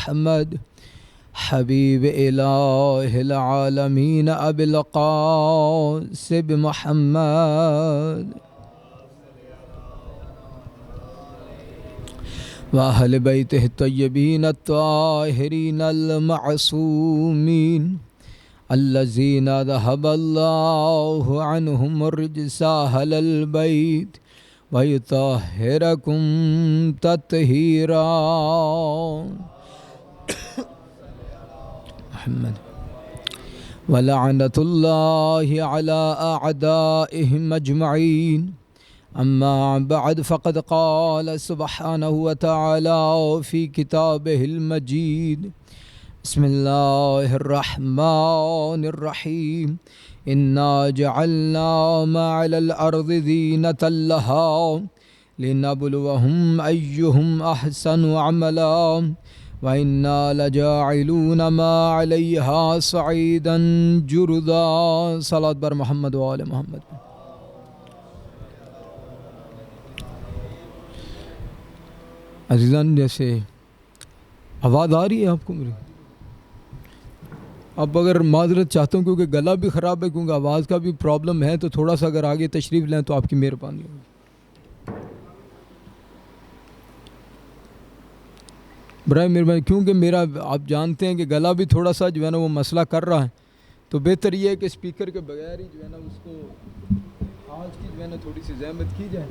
محمد حبیب الہ العالمین ابی القاسم محمد وأہل بیتہ الطیبین الطاہرین المعصومین الذین ذہب اللہ عنہم الرجس اہل البیت ویطہرکم تطہیرا محمد ولعنۃ اللہ علی اعدائہم اجمعین اما بعد فقد قال سبحانہ وتعالی فی کتابہ المجید بسم اللہ الرحمن الرحیم انا جعلنا ما علی الارض زینۃ لہا لنبلوہم ایہم احسن عملا وَإِنَّا لَجَاعِلُونَ مَا عَلَيْهَا صَعِيدًا جُرُذًا صلوات بر محمد و آل محمد۔ عزیزان، جیسے آواز آ رہی ہے آپ کو میری؟ اب اگر معذرت چاہتا ہوں کیونکہ گلا بھی خراب ہے، کیونکہ آواز کا بھی پرابلم ہے، تو تھوڑا سا اگر آگے تشریف لیں تو آپ کی مہربانی ہوگی۔ برائے مہربانی، کیونکہ میرا آپ جانتے ہیں کہ گلا بھی تھوڑا سا جو ہے نا وہ مسئلہ کر رہا ہے، تو بہتر یہ ہے کہ اسپیکر کے بغیر ہی جو ہے نا اس کو آج کی جو ہے نا تھوڑی سی زحمت کی جائے۔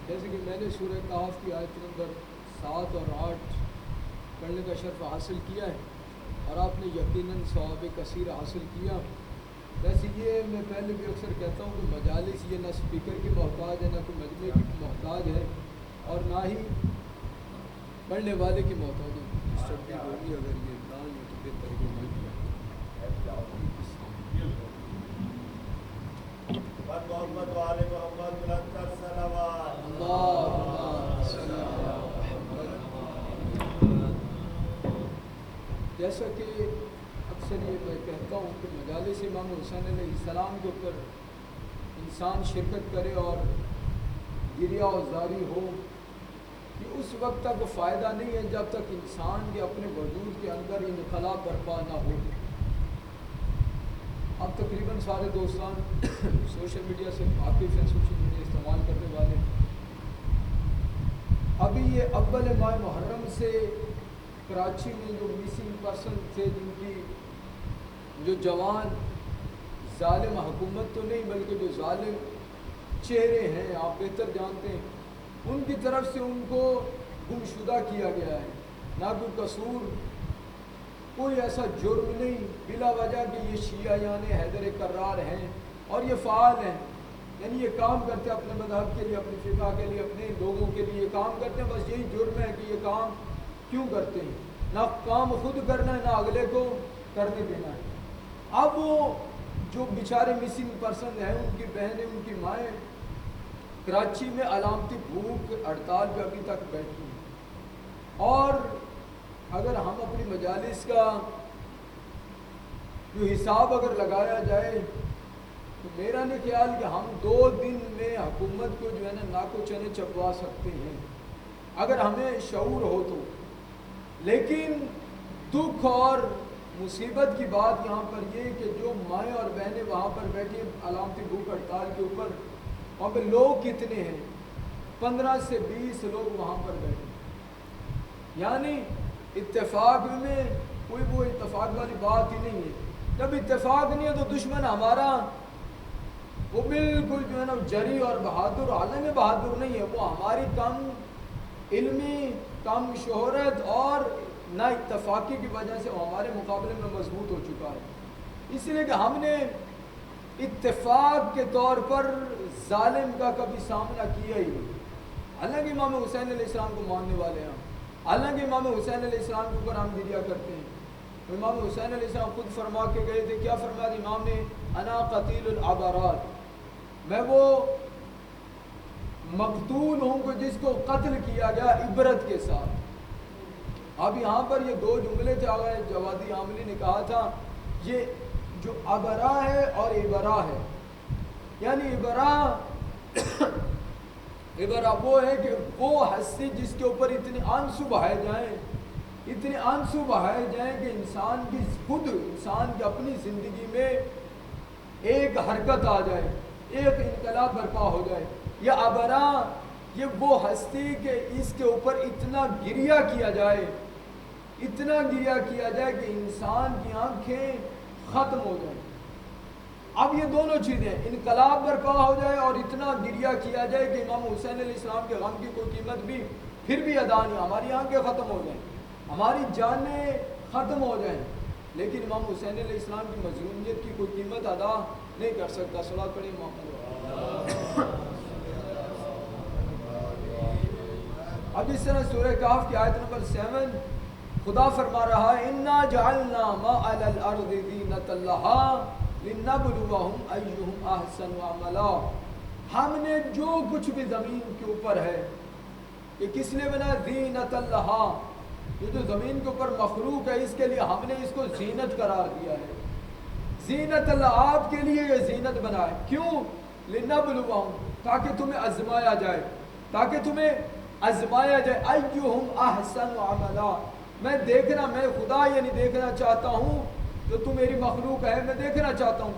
جیسے کہ میں نے سورہ کہف کی آیت نمبر 7 اور 8 پڑھنے کا شرف حاصل کیا ہے اور آپ نے یقیناً ثواب کثیر حاصل کیا۔ ویسے یہ میں پہلے بھی اکثر کہتا ہوں کہ مجالس یہ نہ اسپیکر کی محتاج ہے، نہ کوئی مجمع کی محتاج ہے، اور نہ ہی پڑھنے والے کی محتاج ہے۔ ڈسٹربنگ ہوگی اگر یہ نہ ہو تو بہتر ہے کہ محمد والے محمد بلند کر صلوات۔ جیسا کہ اکثر یہ میں کہتا ہوں کہ مجالس امام حسین علیہ السلام کے اوپر انسان شرکت کرے اور گریہ و زاری ہو، کہ اس وقت تک فائدہ نہیں ہے جب تک انسان کے اپنے وجود کے اندر انقلاب برپا نہ ہو۔ اب تقریباً سارے دوستان سوشل میڈیا سے واقف ہیں، سوشل میڈیا استعمال کرنے والے۔ ابھی یہ اول ماہ محرم سے کراچی میں جو مسنگ پرسن تھے، جن کی جو جوان ظالم حکومت تو نہیں بلکہ جو ظالم چہرے ہیں، آپ بہتر جانتے ہیں، ان کی طرف سے ان کو گمشدہ کیا گیا ہے۔ نہ کوئی قصور، کوئی ایسا جرم نہیں، بلا وجہ کہ یہ شیعہ یعنی حیدر کرار ہیں اور یہ فعال ہیں، یعنی یہ کام کرتے ہیں اپنے مذہب کے لیے، اپنی فقہ کے لیے، اپنے لوگوں کے لیے یہ کام کرتے ہیں۔ بس یہی جرم ہے کہ یہ کام کیوں کرتے ہیں، نہ کام خود کرنا ہے نہ اگلے کو کرنے دینا ہے۔ اب وہ جو بیچارے مسنگ پرسن ہیں، ان کی بہنیں، ان کی مائیں کراچی میں علامتی بھوک ہڑتال پہ ابھی تک بیٹھی ہیں، اور اگر ہم اپنی مجالس کا جو حساب اگر لگایا جائے تو میرا نہیں خیال کہ ہم 2 دن میں حکومت کو جو ہے نا ناکو چنے چبوا سکتے ہیں اگر ہمیں شعور ہو تو۔ لیکن دکھ اور مصیبت کی بات یہاں پر یہ کہ جو مائیں اور بہنیں وہاں پر بیٹھی ہیں علامتی بھوک ہڑتال کے اوپر، وہاں پہ لوگ کتنے ہیں؟ 15 سے 20 لوگ وہاں پر بیٹھے ہیں، یعنی اتفاق میں کوئی وہ اتفاق والی بات ہی نہیں ہے۔ جب اتفاق نہیں ہے تو دشمن ہمارا وہ بالکل جو ہے نا جری اور بہادر، حالانکہ بہادر نہیں ہے، وہ ہماری کم علمی، کم شہرت اور نہ اتفاقی کی وجہ سے وہ ہمارے مقابلے میں مضبوط ہو چکا ہے۔ اس لیے کہ ہم نے اتفاق کے طور پر ظالم کا کبھی سامنا کیا ہی نہیں۔ حالانکہ امام حسین علیہ السلام کو ماننے والے ہیں، حالانکہ امام حسین علیہ السلام کے اوپر ہم گریہ کرتے ہیں، امام حسین علیہ السلام خود فرما کے گئے تھے، کیا فرمایا تھا امام نے؟ انا قتیل العبرات، میں وہ مقتول ہوں کہ جس کو قتل کیا گیا عبرت کے ساتھ۔ اب یہاں پر یہ دو جملے تھے، آقا جوادی عاملی نے کہا تھا یہ جو ابرا ہے اور عبرا ہے، یعنی عبرا وہ ہے کہ وہ ہستی جس کے اوپر اتنے آنسو بہائے جائیں، اتنے آنسو بہائے جائیں کہ انسان کی اپنی زندگی میں ایک حرکت آ جائے، ایک انقلاب برپا ہو جائے۔ یا ابرا یہ وہ ہستی کہ اس کے اوپر اتنا گریہ کیا جائے، اتنا گریہ کیا جائے کہ انسان کی آنکھیں ختم ہو جائیں۔ اب یہ دونوں چیزیں، انقلاب برپا ہو جائے اور اتنا گریہ کیا جائے کہ امام حسین علیہ السلام کے غم کی کوئی قیمت بھی پھر بھی ادا نہیں، ہماری آنکھیں ختم ہو جائیں، ہماری جانیں ختم ہو جائیں، لیکن امام حسین علیہ السلام کی مظلومیت کی کوئی قیمت ادا نہیں کر سکتا۔ صلوات پڑھیں محمد۔ اب اس طرح سورہ کہف کی آیت نمبر 7 خدا فرما رہا ہے انا جعلنا ما علی الارض زینۃ لها لنبلوہم ایہم احسن عملا، ہم نے جو کچھ بھی زمین کے اوپر ہے یہ کس لیے بنا؟ زینۃ لها، یہ جو زمین کے اوپر مخلوق ہے اس کے لیے ہم نے اس کو زینت قرار دیا ہے۔ زینت اللہ آپ کے لیے یہ زینت بنا ہے، کیوں؟ لنبلوہم، تاکہ تمہیں آزمایا جائے، تاکہ تمہیں آزمایا جائے، ایہم احسن عملا، میں خدا یہ نہیں دیکھنا چاہتا ہوں جو تم میری مخلوق ہے، میں دیکھنا چاہتا ہوں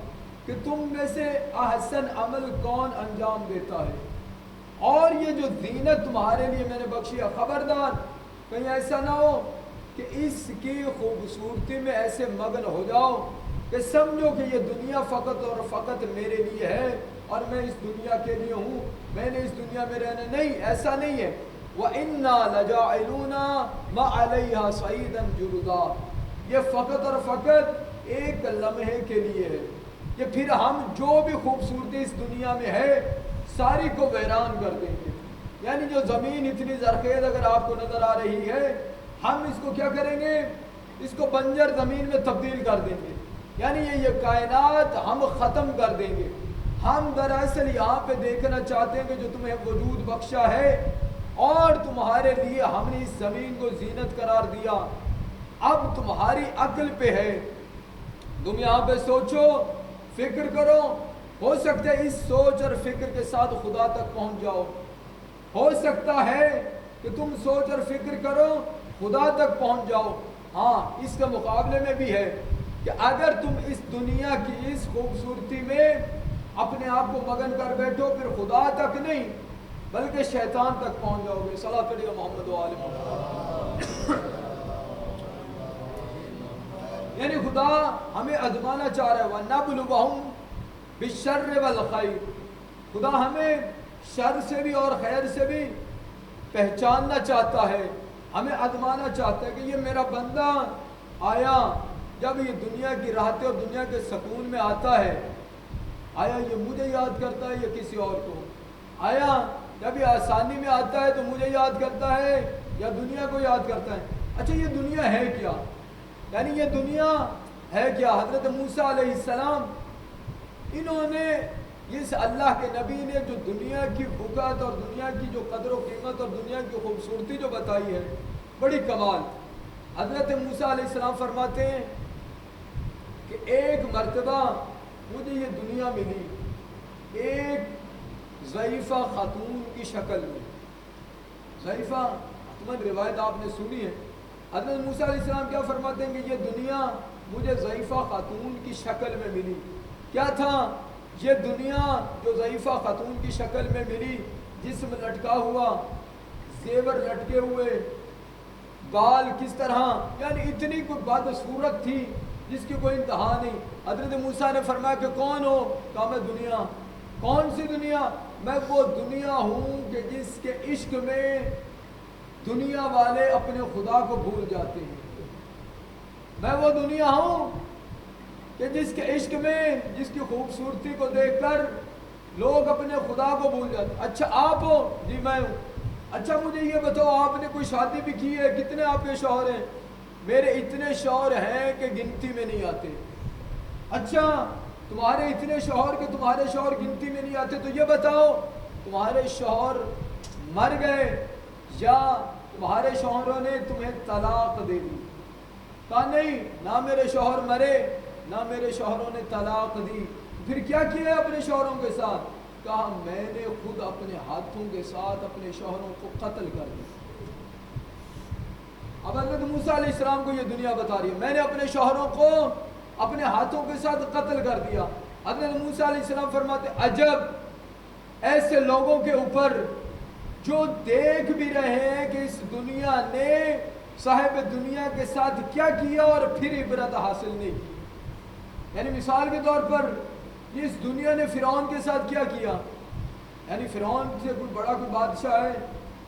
کہ تم میں سے احسن عمل کون انجام دیتا ہے، اور یہ جو زینت تمہارے لیے میں نے بخشی ہے، خبردار کہیں ایسا نہ ہو کہ اس کی خوبصورتی میں ایسے مگن ہو جاؤ کہ سمجھو کہ یہ دنیا فقط اور فقط میرے لیے ہے اور میں اس دنیا کے لیے ہوں، میں نے اس دنیا میں رہنا نہیں، ایسا نہیں ہے۔ وَإِنَّا لَجَاعِلُونَ مَا عَلَيْهَا صَعِيدًا جُرُدًا، یہ فقط اور فقط ایک لمحے کے لیے ہے، یہ پھر ہم جو بھی خوبصورتی اس دنیا میں ہے ساری کو ویران کر دیں گے۔ یعنی جو زمین اتنی زرخیز اگر آپ کو نظر آ رہی ہے، ہم اس کو کیا کریں گے؟ اس کو بنجر زمین میں تبدیل کر دیں گے، یعنی یہ کائنات ہم ختم کر دیں گے۔ ہم دراصل یہاں پہ دیکھنا چاہتے ہیں کہ جو تمہیں وجود بخشا ہے اور تمہارے لیے ہم نے اس زمین کو زینت قرار دیا، اب تمہاری عقل پہ ہے، تم یہاں پہ سوچو، فکر کرو، ہو سکتا ہے اس سوچ اور فکر کے ساتھ خدا تک پہنچ جاؤ، ہو سکتا ہے کہ تم سوچ اور فکر کرو خدا تک پہنچ جاؤ۔ ہاں اس کے مقابلے میں بھی ہے کہ اگر تم اس دنیا کی اس خوبصورتی میں اپنے آپ کو مگن کر بیٹھو پھر خدا تک نہیں بلکہ شیطان تک پہنچ جاؤ گے۔ صلاۃ پڑھیے محمد و آل محمد۔ یعنی خدا ہمیں آزمانا چاہ رہا ہے، وَنَبْلُوَهُمْ بِالشَّرِّ وَالْخَيْرِ، خدا ہمیں شر سے بھی اور خیر سے بھی پہچاننا چاہتا ہے، ہمیں آزمانا چاہتا ہے کہ یہ میرا بندہ آیا جب یہ دنیا کی راحتیں اور دنیا کے سکون میں آتا ہے، آیا یہ مجھے یاد کرتا ہے یا کسی اور کو؟ آیا جب یہ آسانی میں آتا ہے تو مجھے یاد کرتا ہے یا دنیا کو یاد کرتا ہے؟ اچھا یہ دنیا ہے کیا؟ یعنی یہ دنیا ہے کیا؟ حضرت موسیٰ علیہ السلام انہوں نے اس اللہ کے نبی نے جو دنیا کی بھوکت اور دنیا کی جو قدر و قیمت اور دنیا کی خوبصورتی جو بتائی ہے بڑی کمال۔ حضرت موسیٰ علیہ السلام فرماتے ہیں کہ ایک مرتبہ مجھے یہ دنیا ملی ایک ضعیفہ خاتون کی شکل میں، ضعیفہ حتماً روایت آپ نے سنی ہے۔ حضرت موسیٰ علیہ السلام کیا فرماتے ہیں کہ یہ دنیا مجھے ضعیفہ خاتون کی شکل میں ملی۔ کیا تھا یہ دنیا جو ضعیفہ خاتون کی شکل میں ملی؟ جسم لٹکا ہوا، زیور لٹکے ہوئے، بال کس طرح، یعنی اتنی کوئی بدصورت تھی جس کی کوئی انتہا نہیں۔ حضرت موسیٰ نے فرمایا کہ کون ہو؟ کہا میں دنیا۔ کون سی دنیا؟ میں وہ دنیا ہوں کہ جس کے عشق میں دنیا والے اپنے خدا کو بھول جاتے ہیں۔ میں وہ دنیا ہوں کہ جس کے عشق میں، جس کی خوبصورتی کو دیکھ کر لوگ اپنے خدا کو بھول جاتے ہیں۔ اچھا آپ ہو؟ جی میں ہوں۔ اچھا مجھے یہ بتاؤ آپ نے کوئی شادی بھی کی ہے؟ کتنے آپ کے شوہر ہیں؟ میرے اتنے شوہر ہیں کہ گنتی میں نہیں آتے. اچھا تمہارے اتنے شوہر کہ تمہارے شوہر گنتی میں نہیں آتے، تو یہ بتاؤ تمہارے شوہر مر گئے یا تمہارے شوہروں نے تمہیں طلاق دے دی؟ کہا نہیں، نہ میرے شوہر مرے نہ میرے شوہروں نے طلاق دی. پھر کیا کیا اپنے شوہروں کے ساتھ؟ کہا میں نے خود اپنے ہاتھوں کے ساتھ اپنے شوہروں کو قتل کر دیا. اب حضرت موسیٰ علیہ السلام کو یہ دنیا بتا رہی ہے میں نے اپنے شوہروں کو اپنے ہاتھوں کے ساتھ قتل کر دیا. حضرت موسیٰ علیہ السلام فرماتے عجب ایسے لوگوں کے اوپر جو دیکھ بھی رہے ہیں کہ اس دنیا نے صاحب دنیا کے ساتھ کیا کیا اور پھر عبرت حاصل نہیں کی. یعنی مثال کے طور پر اس دنیا نے فرعون کے ساتھ کیا کیا، یعنی فرعون سے کوئی بڑا کوئی بادشاہ ہے،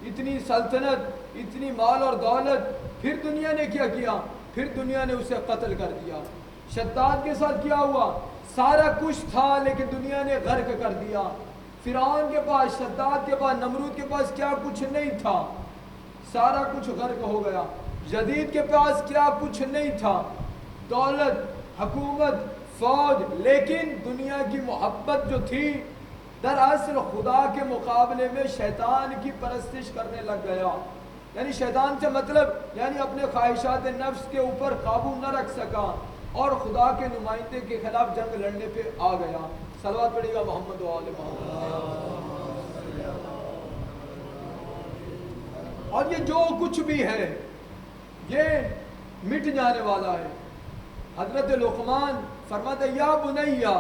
اتنی سلطنت، اتنی مال اور دولت، پھر دنیا نے کیا کیا؟ پھر دنیا نے اسے قتل کر دیا. شداد کے ساتھ کیا ہوا؟ سارا کچھ تھا لیکن دنیا نے غرق کر دیا. فرعون کے پاس، شداد کے پاس، نمرود کے پاس کیا کچھ نہیں تھا، سارا کچھ غرق ہو گیا. یزید کے پاس کیا کچھ نہیں تھا، دولت، حکومت، فوج، لیکن دنیا کی محبت جو تھی دراصل خدا کے مقابلے میں شیطان کی پرستش کرنے لگ گیا. یعنی شیطان سے مطلب یعنی اپنے خواہشات نفس کے اوپر قابو نہ رکھ سکا اور خدا کے نمائندے کے خلاف جنگ لڑنے پہ آ گیا. صلوات پڑھیے گا محمد و آل محمد. اور یہ جو کچھ بھی ہے یہ مٹ جانے والا ہے. حضرت لقمان فرماتے یا بنیا،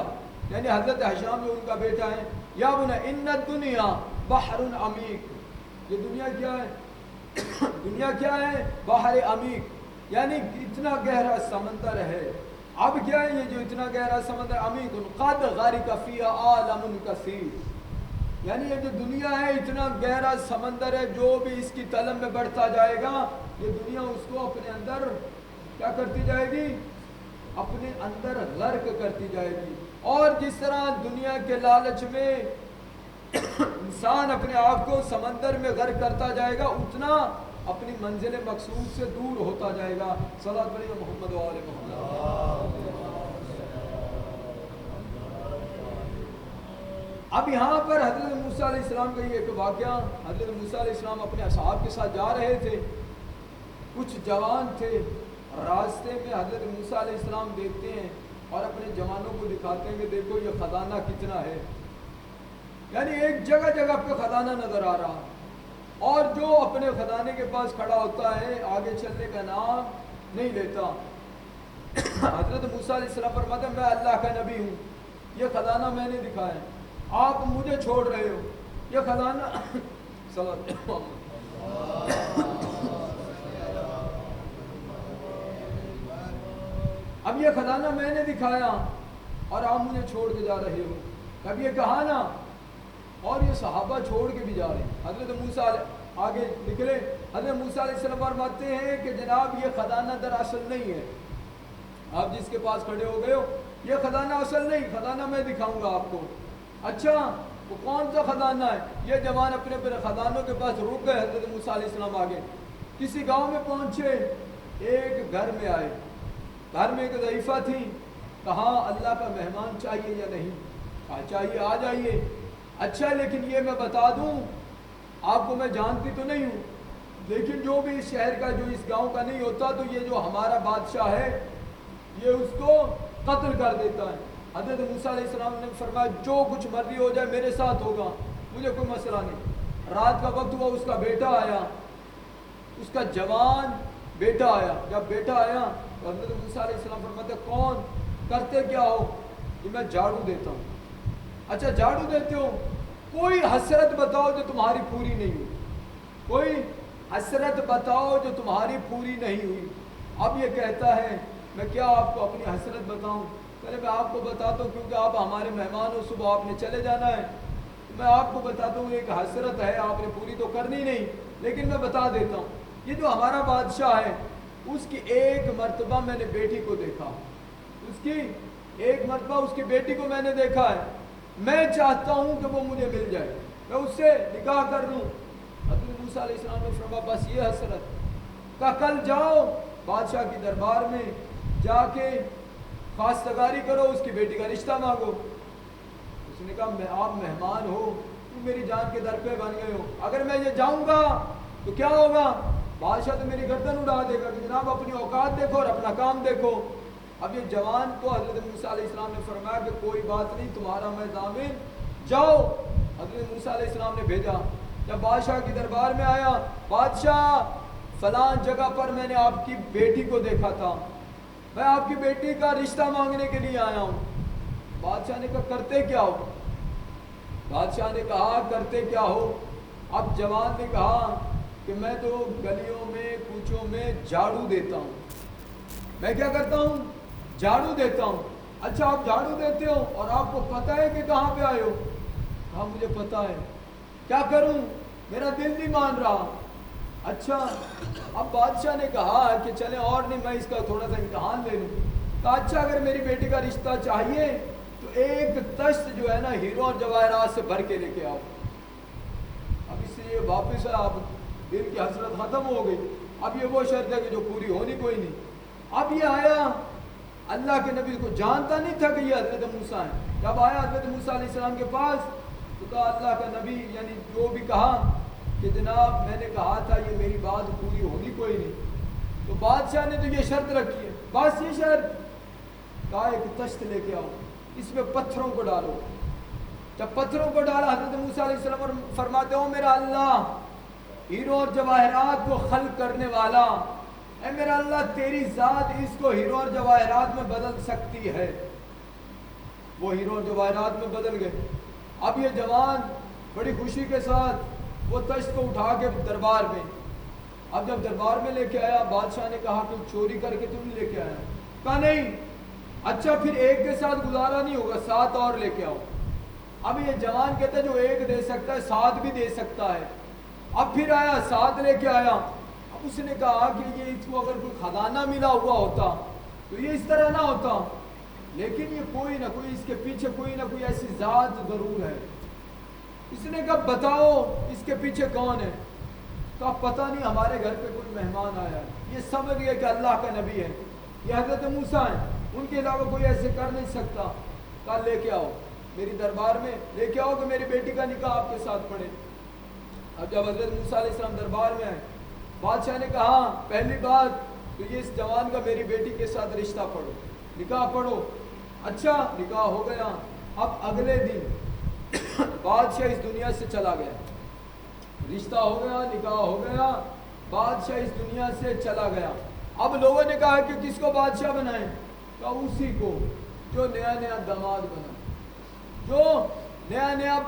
یعنی حضرت حشام جو ان کا بیٹا ہے، یا بنیا ان الدنیا بحر عمیق. یہ دنیا کیا ہے؟ دنیا کیا ہے؟ بحر عمیق، یعنی اتنا گہرا سمندر ہے. اب کیا ہے یہ جو اتنا گہرا سمندر عمیق قد غرق فیہا عالم کثیر، یعنی یہ جو دنیا ہے اتنا گہرا سمندر ہے، جو بھی اس کی طلب میں بڑھتا جائے گا یہ دنیا اس کو اپنے اندر کیا کرتی جائے گی؟ اپنے اندر غرق کرتی جائے گی. اور جس طرح دنیا کے لالچ میں انسان اپنے آپ کو سمندر میں غرق کرتا جائے گا اتنا اپنی منزل مقصود سے دور ہوتا جائے گا. صلوات پڑھیے محمد و آل محمد. اب یہاں پر حضرت موسیٰ علیہ السلام کا یہ ایک واقعہ، حضرت موسیٰ علیہ السلام اپنے اصحاب کے ساتھ جا رہے تھے، کچھ جوان تھے، راستے میں حضرت موسیٰ علیہ السلام دیکھتے ہیں اور اپنے جوانوں کو دکھاتے ہیں کہ دیکھو یہ خزانہ کتنا ہے. یعنی ایک جگہ جگہ پہ خزانہ نظر آ رہا، اور جو اپنے خزانے کے پاس کھڑا ہوتا ہے آگے چلنے کا نام نہیں لیتا. حضرت موسیٰ علیہ السلام فرماتے ہیں میں اللہ کا نبی ہوں، یہ خزانہ میں نے دکھایا، آپ مجھے چھوڑ رہے ہو، یہ خزانہ اب یہ خزانہ میں نے دکھایا اور آپ مجھے چھوڑ کے جا رہے ہو. اب یہ کہا نا، اور یہ صحابہ چھوڑ کے بھی جا رہے ہیں. حضرت موسیٰ آگے نکلے، حضرت موسیٰ علیہ السلام فرماتے ہیں کہ جناب یہ خزانہ دراصل نہیں ہے، آپ جس کے پاس کھڑے ہو گئے ہو یہ خزانہ اصل نہیں، خزانہ میں دکھاؤں گا آپ کو. اچھا وہ کون سا خزانہ ہے؟ یہ جوان اپنے اپنے خزانوں کے پاس رک گئے. حضرت موسیٰ علیہ السلام آگے کسی گاؤں میں پہنچے، ایک گھر میں آئے، گھر میں ایک ضعیفہ تھی. کہا اللہ کا مہمان چاہیے یا نہیں؟ کہا چاہیے، آ جائیے. اچھا لیکن یہ میں بتا دوں آپ کو، میں جانتی تو نہیں ہوں لیکن جو بھی اس شہر کا، جو اس گاؤں کا نہیں ہوتا تو یہ جو ہمارا بادشاہ ہے یہ اس کو قتل کر دیتا ہے. حضرت موسیٰ علیہ السلام نے فرمایا جو کچھ مرضی ہو جائے میرے ساتھ ہوگا، مجھے کوئی مسئلہ نہیں. رات کا وقت ہوا، اس کا بیٹا آیا، اس کا جوان بیٹا آیا. جب بیٹا آیا تو حضرت موسیٰ علیہ السلام فرماتے کون، کرتے کیا ہو؟ کہ میں جھاڑو دیتا ہوں. اچھا جھاڑو دیتے ہو، کوئی حسرت بتاؤ جو تمہاری پوری نہیں ہوئی، کوئی حسرت بتاؤ جو تمہاری پوری نہیں ہوئی. اب یہ کہتا ہے میں کیا آپ کو اپنی حسرت بتاؤں؟ پہلے میں آپ کو بتاتا ہوں کیونکہ آپ ہمارے مہمان ہو، صبح آپ نے چلے جانا ہے، میں آپ کو بتاتا ہوں ایک حسرت ہے، آپ نے پوری تو کرنی نہیں لیکن میں بتا دیتا ہوں. یہ جو ہمارا بادشاہ ہے اس کی ایک مرتبہ میں نے بیٹی کو دیکھا، اس کی ایک مرتبہ اس کی بیٹی کو میں نے دیکھا ہے، میں چاہتا ہوں کہ وہ مجھے مل جائے، میں اس سے نکاح کر لوں. حضرت موسیٰ علیہ السلام نے فرمایا بس یہ حسرت کا، کل جاؤ بادشاہ کی دربار میں جا کے خواستگاری کرو، اس کی بیٹی کا رشتہ مانگو۔ اس نے کہا آپ مہمان ہو، تم میری جان کے در پہ بن گئے ہو، اگر میں یہ جاؤں گا تو کیا ہوگا؟ بادشاہ تو میری گردن اڑا دے گا کہ جناب اپنی اوقات دیکھو اور اپنا کام دیکھو۔ اب یہ جوان کو حضرت موسیٰ علیہ السلام نے فرمایا کہ کوئی بات نہیں، تمہارا میں ضامن، جاؤ۔ حضرت موسیٰ علیہ السلام نے بھیجا۔ جب بادشاہ کی دربار میں آیا، بادشاہ فلاں جگہ پر میں نے آپ کی بیٹی کو دیکھا تھا، میں آپ کی بیٹی کا رشتہ مانگنے کے لیے آیا ہوں۔ بادشاہ نے کہا کرتے کیا ہو؟ بادشاہ نے کہا کرتے کیا ہو؟ اب جوان نے کہا کہ میں تو گلیوں میں کوچوں میں جھاڑو دیتا ہوں۔ میں کیا کرتا ہوں؟ جھاڑو دیتا ہوں۔ اچھا آپ جھاڑو دیتے ہو اور آپ کو پتہ ہے کہ کہاں پہ آئے ہو؟ کہا مجھے پتہ ہے، کیا کروں، میرا دل نہیں مان رہا۔ اچھا اب بادشاہ نے کہا کہ چلیں اور نہیں، میں اس کا تھوڑا سا امتحان لے لوں۔ کہا اچھا اگر میری بیٹی کا رشتہ چاہیے تو ایک تشت جو ہے نا ہیروں اور جواہرات سے بھر کے لے کے آؤ۔ اب اس سے یہ واپس اب دل کی حسرت ختم ہو گئی۔ اب یہ وہ شرط ہے کہ جو پوری ہونی کوئی نہیں۔ اب یہ آیا، اللہ کے نبی کو جانتا نہیں تھا کہ یہ حضرت موسیٰ ہیں۔ جب آیا حضرت موسیٰ علیہ السلام کے پاس تو کہا اللہ کا نبی، یعنی جو بھی کہا کہ جناب میں نے کہا تھا یہ میری بات پوری ہوگی کوئی نہیں۔ تو بادشاہ نے تو یہ شرط رکھی ہے، بس یہ شرط، کہا ایک تشت لے کے آؤ، اس میں پتھروں کو ڈالو۔ جب پتھروں کو ڈالا، حضرت موسیٰ علیہ السلام فرماتے ہو میرا اللہ ہیروں اور جواہرات کو خلق کرنے والا، اے میرا اللہ تیری ذات اس کو ہیروں اور جواہرات میں بدل سکتی ہے۔ وہ ہیروں اور جواہرات میں بدل گئے۔ اب یہ جوان بڑی خوشی کے ساتھ وہ تشت کو اٹھا کے دربار میں، اب جب دربار میں لے کے آیا، بادشاہ نے کہا کہ چوری کر کے تم لے کے آیا؟ کہا نہیں۔ اچھا پھر ایک کے ساتھ گزارا نہیں ہوگا، 7 اور لے کے آؤ۔ اب یہ جوان کہتا ہے جو ایک دے سکتا ہے 7 بھی دے سکتا ہے۔ اب پھر آیا 7 لے کے آیا۔ اب اس نے کہا کہ یہ اس کو اگر کوئی خزانہ ملا ہوا ہوتا تو یہ اس طرح نہ ہوتا، لیکن یہ کوئی نہ کوئی اس کے پیچھے کوئی نہ کوئی ایسی ذات ضرور ہے۔ اس نے کہا بتاؤ اس کے پیچھے کون ہے؟ کہا پتہ نہیں، ہمارے گھر پہ کوئی مہمان آیا ہے، یہ سمجھ گئے کہ اللہ کا نبی ہے، یہ حضرت موسیٰ ہیں، ان کے علاوہ کوئی ایسے کر نہیں سکتا۔ کہا لے کے آؤ میری دربار میں، لے کے آؤ کہ میری بیٹی کا نکاح آپ کے ساتھ پڑھے۔ اب جب حضرت موسیٰ علیہ السلام دربار میں آئے، بادشاہ نے کہا پہلی بات تو یہ اس جوان کا میری بیٹی کے ساتھ رشتہ پڑھو، نکاح پڑھو۔ اچھا نکاح ہو گیا۔ اب اگلے دن بادشاہ اس دنیا سے چلا گیا، رشتہ ہو گیا، نکاح ہو گیا، بادشاہ اس دنیا سے چلا گیا۔ اب لوگوں نے کہا کہ کس کو بادشاہ بنائیں؟ کہا اسی کو جو نیا نیا داماد بنا، جو نیا نیا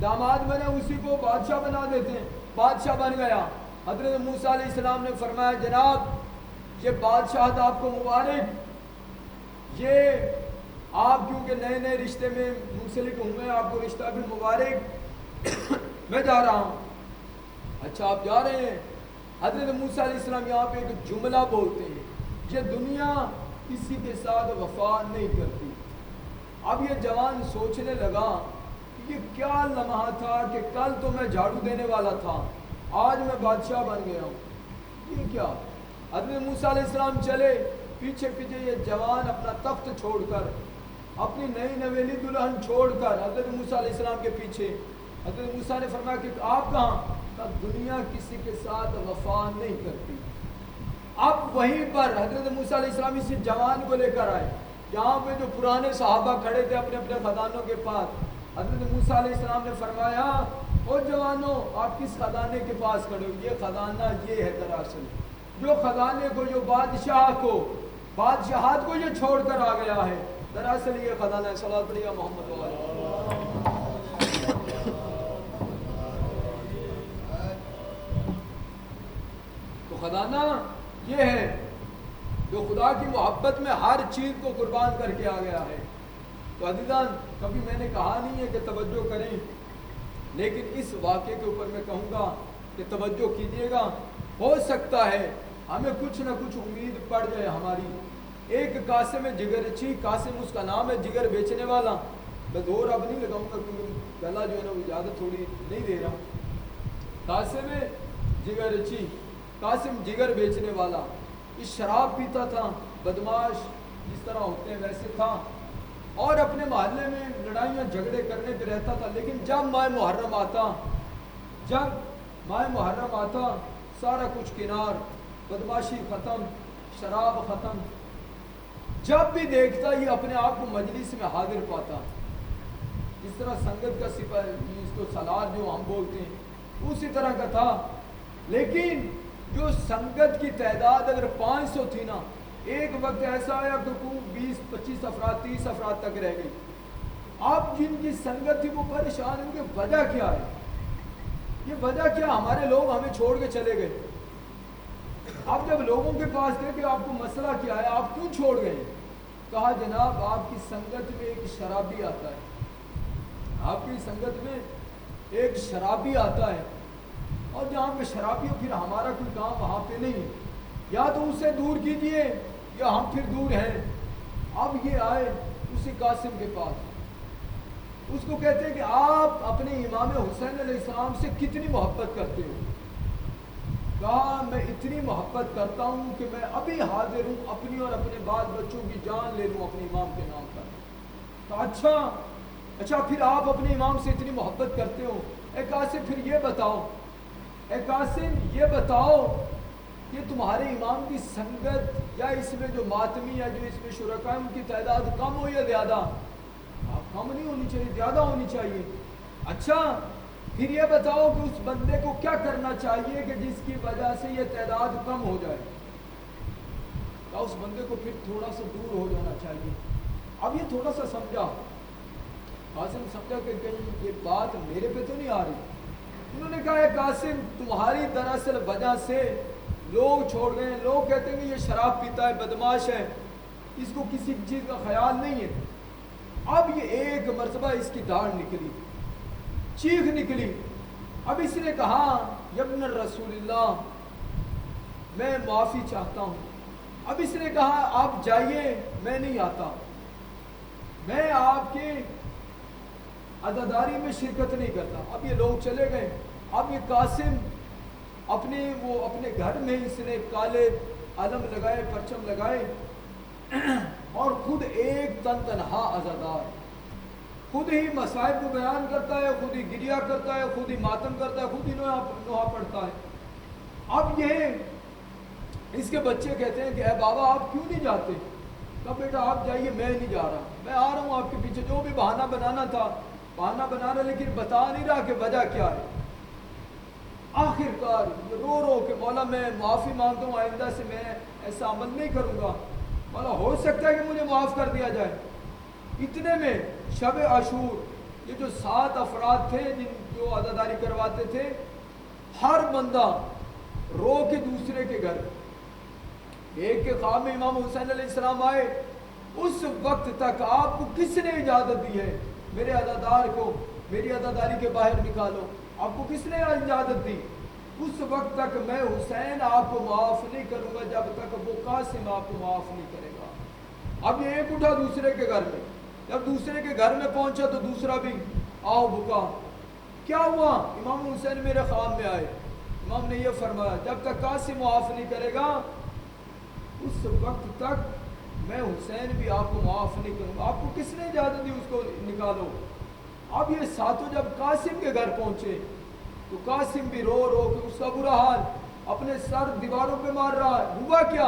داماد بنے اسی کو بادشاہ بنا دیتے ہیں۔ بادشاہ بن گیا۔ حضرت موسیٰ علیہ السلام نے فرمایا جناب یہ بادشاہت آپ کو مبارک، یہ آپ کیونکہ نئے نئے رشتے میں منسلک ہوئے، آپ کو رشتہ بھی مبارک، میں جا رہا ہوں۔ اچھا آپ جا رہے ہیں؟ حضرت موسیٰ علیہ السلام یہاں پہ ایک جملہ بولتے ہیں، یہ دنیا کسی کے ساتھ وفا نہیں کرتی۔ اب یہ جوان سوچنے لگا کہ یہ کیا لمحہ تھا کہ کل تو میں جھاڑو دینے والا تھا، آج میں بادشاہ بن گیا ہوں، یہ کیا؟ حضرت موسیٰ علیہ السلام چلے، پیچھے پیچھے یہ جوان اپنا تخت چھوڑ کر، اپنی نئی نویلی دلہن چھوڑ کر حضرت موسیٰ علیہ السلام کے پیچھے۔ حضرت موسیٰ نے فرمایا کہ آپ کہاں؟ کہ دنیا کسی کے ساتھ وفا نہیں کرتی۔ اب وہیں پر حضرت موسیٰ علیہ السلام اسی جوان کو لے کر آئے، یہاں پہ جو پرانے صحابہ کھڑے تھے اپنے اپنے خزانوں کے پاس۔ حضرت موسیٰ علیہ السلام نے فرمایا او جوانوں آپ کس خزانے کے پاس کھڑے ہو؟ یہ خزانہ یہ ہے دراصل، جو خزانے کو، جو بادشاہ کو، بادشاہت کو یہ چھوڑ کر آ گیا ہے، دراصل یہ خزانہ ہے۔ صلوات پڑھیے محمد علیہ۔ تو خزانہ یہ ہے جو خدا کی محبت میں ہر چیز کو قربان کر کے آ گیا ہے۔ تو عزیزان کبھی میں نے کہا نہیں ہے کہ توجہ کریں، لیکن اس واقعے کے اوپر میں کہوں گا کہ توجہ کیجیے گا، ہو سکتا ہے ہمیں کچھ نہ کچھ امید پڑ جائے ہماری۔ ایک قاسم جگرچی، قاسم اس کا نام ہے، جگر بیچنے والا، میں دور اب نہیں لگاؤں گا کیونکہ گلا جو ہے نا وہ اجازت تھوڑی نہیں دے رہا۔ قاسم جگرچی، قاسم جگر بیچنے والا، یہ شراب پیتا تھا، بدماش جس طرح ہوتے ہیں ویسے تھا، اور اپنے محلے میں لڑائیاں جھگڑے کرنے پہ رہتا تھا۔ لیکن جب ماہ محرم آتا سارا کچھ کنار، بدماشی ختم، شراب ختم۔ جب بھی دیکھتا یہ اپنے آپ کو مجلس میں حاضر پاتا، اس طرح سنگت کا سپاہی، اس کو سالار جو ہم بولتے ہیں اسی طرح کا تھا۔ لیکن جو سنگت کی تعداد اگر 500 تھی نا، ایک وقت ایسا آیا کہ 20-25 افراد 30 افراد تک رہ گئی۔ اب جن کی سنگت تھی وہ پریشان ہیں کہ وجہ کیا ہے، یہ وجہ کیا، ہمارے لوگ ہمیں چھوڑ کے چلے گئے۔ اب جب لوگوں کے پاس گئے کہ آپ کو مسئلہ کیا ہے، آپ کیوں چھوڑ گئے؟ کہا جناب آپ کی سنگت میں ایک شرابی آتا ہے، آپ کی سنگت میں ایک شرابی آتا ہے، اور جہاں پہ شرابی ہو پھر ہمارا کوئی کام وہاں پہ نہیں ہے، یا تو اسے دور کیجئے یا ہم پھر دور ہیں۔ اب یہ آئے اسی قاسم کے پاس، اس کو کہتے ہیں کہ آپ اپنے امام حسین علیہ السلام سے کتنی محبت کرتے ہو؟ کہا میں اتنی محبت کرتا ہوں کہ میں ابھی حاضر ہوں اپنی اور اپنے بال بچوں کی جان لے لوں اپنے امام کے نام پر۔ کہا اچھا پھر آپ اپنے امام سے اتنی محبت کرتے ہو، اے قاسم پھر یہ بتاؤ کہ تمہارے امام کی سنگت یا اس میں جو ماتمی یا جو اس میں شرکاء ان کی تعداد کم ہو یا زیادہ؟ کم نہیں ہونی چاہیے، زیادہ ہونی چاہیے۔ اچھا پھر یہ بتاؤ کہ اس بندے کو کیا کرنا چاہیے کہ جس کی وجہ سے یہ تعداد کم ہو جائے؟ کہا اس بندے کو پھر تھوڑا سا دور ہو جانا چاہیے۔ اب یہ تھوڑا سا سمجھا، قاسم سمجھا کہ کہیں یہ بات میرے پہ تو نہیں آ رہی۔ انہوں نے کہا اے قاسم تمہاری دراصل وجہ سے لوگ چھوڑ گئے ہیں، لوگ کہتے ہیں کہ یہ شراب پیتا ہے، بدماش ہے، اس کو کسی چیز کا خیال نہیں ہے۔ اب یہ ایک مرتبہ اس کی داڑھ نکلی، چیخ نکلی۔ اب اس نے کہا ابن رسول اللہ میں معافی چاہتا ہوں۔ اب اس نے کہا آپ جائیے، میں نہیں آتا، میں آپ کے عزاداری میں شرکت نہیں کرتا۔ اب یہ لوگ چلے گئے۔ اب یہ قاسم اپنے گھر میں اس نے کالے علم لگائے، پرچم لگائے، اور خود ایک تنہا عزادار، خود ہی مصائب کو بیان کرتا ہے، خود ہی گریہ کرتا ہے، خود ہی ماتم کرتا ہے، خود ہی نوحہ پڑھتا ہے۔ اب یہ اس کے بچے کہتے ہیں کہ اے بابا آپ کیوں نہیں جاتے؟ کہا بیٹا آپ جائیے، میں نہیں جا رہا، میں آ رہا ہوں آپ کے پیچھے، جو بھی بہانہ بنانا تھا بہانہ بنا رہا، لیکن بتا نہیں رہا کہ وجہ کیا ہے۔ آخر کار رو کہ مولا میں معافی مانگتا ہوں، آئندہ سے میں ایسا عمل نہیں کروں گا، مولا ہو سکتا ہے کہ مجھے معاف کر دیا جائے۔ اتنے میں شب عاشور یہ جو 7 افراد تھے جو عزاداری کرواتے تھے، ہر بندہ رو کے دوسرے کے گھر، ایک کے خواب میں امام حسین علیہ السلام آئے، اس وقت تک آپ کو کس نے اجازت دی ہے میرے عزادار کو میری عزاداری کے باہر نکالو؟ آپ کو کس نے اجازت دی؟ اس وقت تک میں حسین آپ کو معاف نہیں کروں گا جب تک وہ قاسم آپ کو معاف نہیں کرے گا۔ اب یہ ایک اٹھا دوسرے کے گھر میں، جب دوسرے کے گھر میں پہنچا تو دوسرا بھی آؤ بکا۔ کیا ہوا؟ امام حسین میرے خواب میں آئے، امام نے یہ فرمایا جب تک قاسم معاف نہیں کرے گا اس وقت تک میں حسین بھی آپ کو معاف نہیں کروں گا۔ آپ کو کس نے اجازت دی اس کو نکالو؟ اب یہ ساتھوں جب قاسم کے گھر پہنچے تو قاسم بھی رو کہ اس کا برا حال، اپنے سر دیواروں پہ مار رہا ہے۔ ہوا کیا؟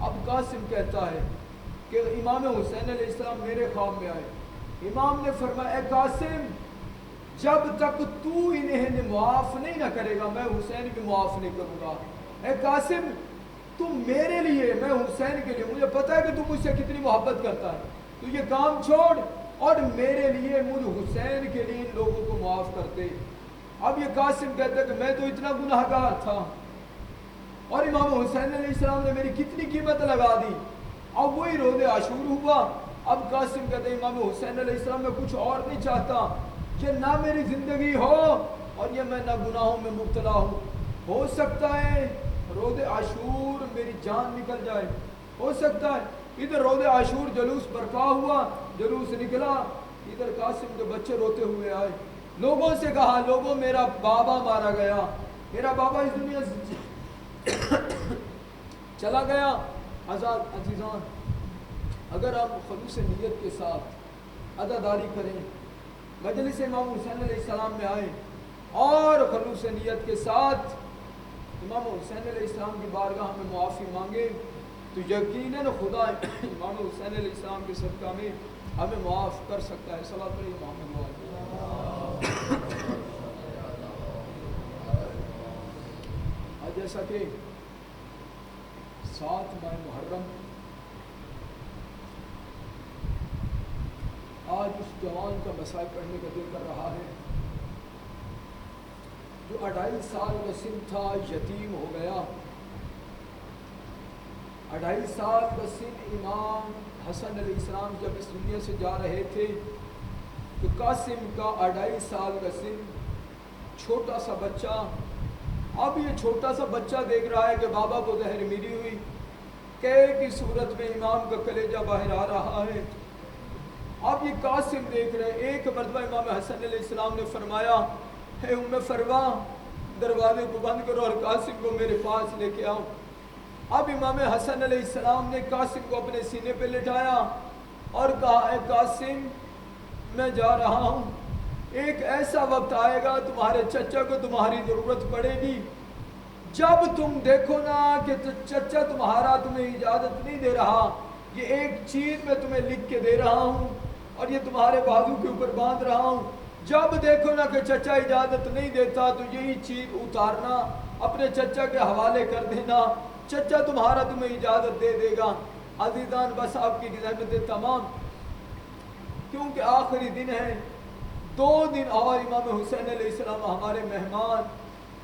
اب قاسم کہتا ہے کہ امام حسین علیہ السلام میرے خواب میں آئے، امام نے فرمایا اے قاسم جب تک تو انہیں معاف نہیں نہ کرے گا میں حسین بھی معاف نہیں کروں گا۔ اے قاسم تم میرے لیے، میں حسین کے لیے، مجھے پتا ہے کہ تم مجھ سے کتنی محبت کرتا ہے، تو یہ کام چھوڑ اور میرے لیے مجھ حسین کے لیے ان لوگوں کو معاف کر دے۔ اب یہ قاسم کہتا ہے کہ میں تو اتنا گناہ گار تھا اور امام حسین علیہ السلام نے میری کتنی قیمت لگا دی۔ اب وہی روز عاشور ہوا۔ اب قاسم کہتے ہیں امام حسین علیہ السلام میں کچھ اور نہیں چاہتا کہ نہ میری زندگی ہو اور یہ میں نہ گناہوں میں مبتلا ہوں۔ ہو سکتا ہے روز عاشور میری جان نکل جائے، ہو سکتا ہے۔ ادھر روز عاشور جلوس برپا ہوا، جلوس نکلا، ادھر قاسم کے بچے روتے ہوئے آئے، لوگوں سے کہا لوگوں میرا بابا مارا گیا، میرا بابا اس دنیا سے چلا گیا. آزاد عزیزان، اگر ہم خلوص نیت کے ساتھ عزاداری کریں، مجلس امام حسین علیہ السلام میں آئیں اور خلوص نیت کے ساتھ امام حسین علیہ السلام کی بارگاہ میں معافی مانگے، تو یقیناً خدا امام حسین علیہ السلام کے صدقہ میں ہمیں معاف کر سکتا ہے. صلوات علی محمد. جیسا کہ 7 ماہ محرم آج اس جوان کا مسائل پڑھنے کا دل کر رہا ہے جو 2.5 سال کا سن تھا، یتیم ہو گیا. 2.5 سال کا سن امام حسن علیہ السلام جب اس دنیا سے جا رہے تھے تو قاسم کا 2.5 سال کا سن، چھوٹا سا بچہ. اب یہ چھوٹا سا بچہ دیکھ رہا ہے کہ بابا کو زہر ملی ہوئی، قے کی صورت میں امام کا کلیجہ باہر آ رہا ہے. اب یہ قاسم دیکھ رہے. ایک مرتبہ امام حسن علیہ السلام نے فرمایا، اے ام فروا، دروازے کو بند کرو اور قاسم کو میرے پاس لے کے آؤ. اب امام حسن علیہ السلام نے قاسم کو اپنے سینے پہ لٹایا اور کہا، اے قاسم میں جا رہا ہوں، ایک ایسا وقت آئے گا تمہارے چچا کو تمہاری ضرورت پڑے گی. جب تم دیکھو نا کہ چچا تمہارا تمہیں اجازت نہیں دے رہا، یہ ایک چیز میں تمہیں لکھ کے دے رہا ہوں اور یہ تمہارے بازو کے اوپر باندھ رہا ہوں. جب دیکھو نا کہ چچا اجازت نہیں دیتا تو یہی چیز اتارنا، اپنے چچا کے حوالے کر دینا، چچا تمہارا تمہیں اجازت دے دے گا. عزیزان، بس آپ کی زحمتیں تمام، کیونکہ آخری دن ہے. 2 دن اور امام حسین علیہ السلام ہمارے مہمان،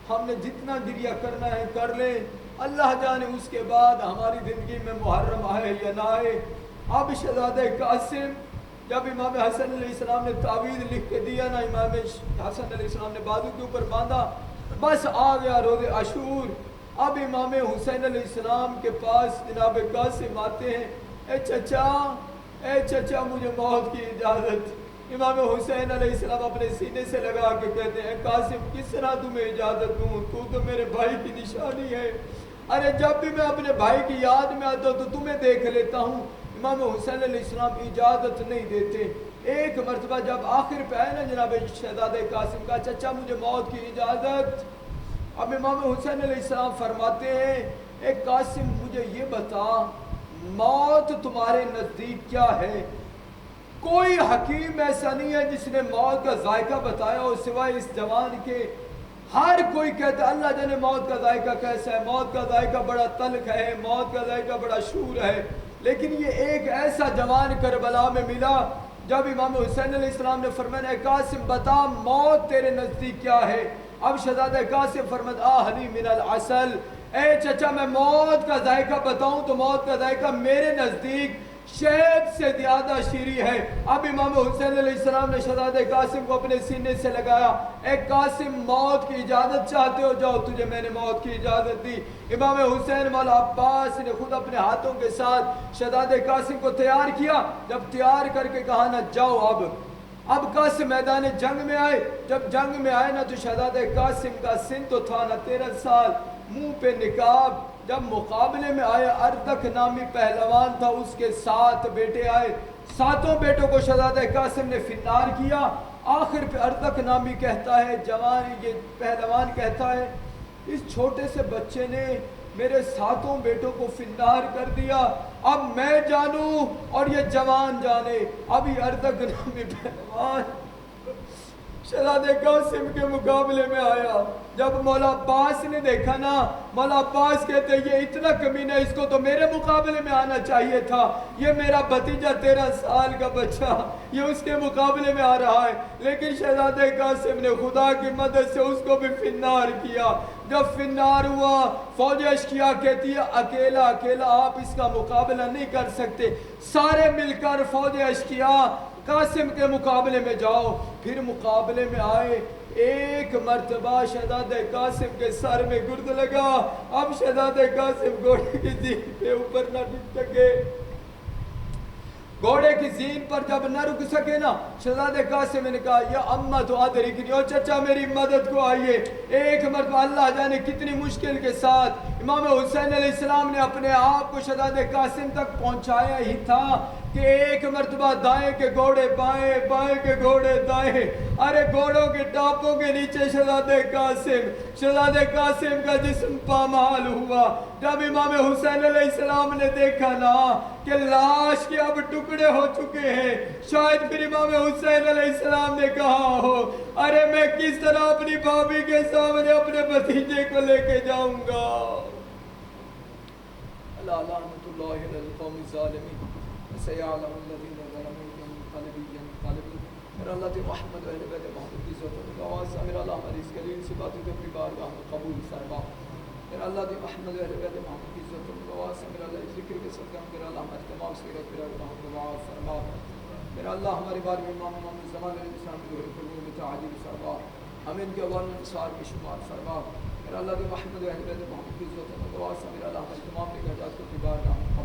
ہم نے جتنا گریہ کرنا ہے کر لیں. اللہ جانے اس کے بعد ہماری زندگی میں محرم آئے یا نہ آئے. اب شہزادہ قاسم، جب امام حسن علیہ السلام نے تعویذ لکھ کے دیا نا، امام حسن علیہ السلام نے بازو کے اوپر باندھا، بس آ گیا روز عاشور. اب امام حسین علیہ السلام کے پاس جناب قاسم آتے ہیں، اے چچا مجھے موت کی اجازت. امام حسین علیہ السلام اپنے سینے سے لگا کے کہتے ہیں، قاسم کس طرح تمہیں اجازت دوں، تو میرے بھائی کی نشانی ہے. ارے جب بھی میں اپنے بھائی کی یاد میں آتا ہوں تو تمہیں دیکھ لیتا ہوں. امام حسین علیہ السلام اجازت نہیں دیتے. ایک مرتبہ جب آخر پہ آئے نا جناب شہزادہ قاسم کا، چچا مجھے موت کی اجازت. اب امام حسین علیہ السلام فرماتے ہیں، اے قاسم مجھے یہ بتا، موت تمہارے نزدیک کیا ہے؟ کوئی حکیم ایسا نہیں ہے جس نے موت کا ذائقہ بتایا ہو سوائے اس جوان کے. ہر کوئی کہتا ہے اللہ جانے موت کا ذائقہ کیسا ہے، موت کا ذائقہ بڑا تلخ ہے، موت کا ذائقہ بڑا شور ہے. لیکن یہ ایک ایسا جوان کربلا میں ملا جب امام حسین علیہ السلام نے فرمایا، اے قاسم بتا موت تیرے نزدیک کیا ہے؟ اب شہزادہ قاسم فرمایا، آہلی من العسل، اے چچا میں موت کا ذائقہ بتاؤں تو موت کا ذائقہ میرے نزدیک شہد سے زیادہ شیریں ہے. اب امام حسین علیہ السلام نے شہزادہ قاسم کو اپنے سینے سے لگایا، اے قاسم موت کی اجازت چاہتے ہو، جاؤ تجھے میں نے موت کی اجازت دی. امام حسین مولا عباس نے خود اپنے ہاتھوں کے ساتھ شہزادہ قاسم کو تیار کیا. جب تیار کر کے کہا نا جاؤ اب قاسم میدان جنگ میں آئے. جب جنگ میں آئے نا تو شہزادہ قاسم کا سن تو تھا نا 13 سال، منہ پہ نقاب. جب مقابلے میں آئے، اردک نامی پہلوان تھا، اس کے 7 بیٹے آئے. 7 بیٹوں کو شہزادہ قاسم نے فنار کیا. آخر پہ اردک نامی کہتا ہے، جوان یہ پہلوان کہتا ہے، اس چھوٹے سے بچے نے میرے 7 بیٹوں کو فنار کر دیا، اب میں جانوں اور یہ جوان جانے. اب یہ اردک نامی پہلوان شہزادہ قاسم کے مقابلے میں آیا. جب مولا عباس نے دیکھا نا، مولا عباس کہتے یہ اتنا کمینہ، اس کو تو میرے مقابلے میں آنا چاہیے تھا. یہ میرا بھتیجا 13 سال کا بچہ یہ اس کے مقابلے میں آ رہا ہے. لیکن شہزادہ قاسم نے خدا کی مدد سے اس کو بھی فنار کیا. جب فنار ہوا، فوج اشکیا کہتی ہے اکیلا آپ اس کا مقابلہ نہیں کر سکتے، سارے مل کر فوج اشکیا قاسم کے مقابلے میں جاؤ. پھر مقابلے میں آئے. ایک مرتبہ شہزادہ قاسم کے سر میں گرد لگا. اب شہزادہ قاسم گھوڑے کی زین پہ اوپر نہ رک سکے. گھوڑے کی زین پر جب نہ رک سکے نا، شہزادہ قاسم نے کہا یا اماں تو ادرکنی، او چچا میری مدد کو آئیے. ایک مرتبہ اللہ جانے کتنی مشکل کے ساتھ امام حسین علیہ السلام نے اپنے آپ کو شہزادے قاسم تک پہنچایا ہی تھا کہ ایک مرتبہ دائیں کے گھوڑے بائیں، بائیں کے گھوڑے دائیں، ارے گھوڑوں کے ٹاپوں کے نیچے شہزادے قاسم کا جسم پامال ہوا۔ جب امام حسین علیہ السلام نے دیکھا نا کہ لاش کے اب ٹکڑے ہو چکے ہیں، شاید پھر امام حسین علیہ السلام نے کہا ہو ارے میں کس طرح اپنی بھابھی کے سامنے اپنے بھتیجے کو لے کے جاؤں گا۔ اللہ لعنت اللہ علی القوم الظالمین سیعلم الذین ظلموا منقلبون۔ میرا اللہ دی محمد و اہل بیت محمد کی عزت و نوازہ، میرا اللہ ہماری اس گلیل سے باتوں کو اپنی بارگاہ میں قبول فرما۔ میرا اللہ دی محمد و اہل بیت محمد کی عزت و نوازہ، میرا اللہ ذکر کے صدقہ میرا اللہ ہماری تمام صغیرات میرا گناہ کو معاف فرما۔ میرا اللہ ہمارے بارے میں امام محمد زمان علیہ السلام کے حکموں میں تعجیل فرما، ہمیں ان کے اول انصار میں شمار فرما۔ میرا اللہ دی محمد و اہل بیت محمد کی عزت و نوازہ، میرا اللہ ہماری تمام نگہداشت کو اپنی بارگاہ میں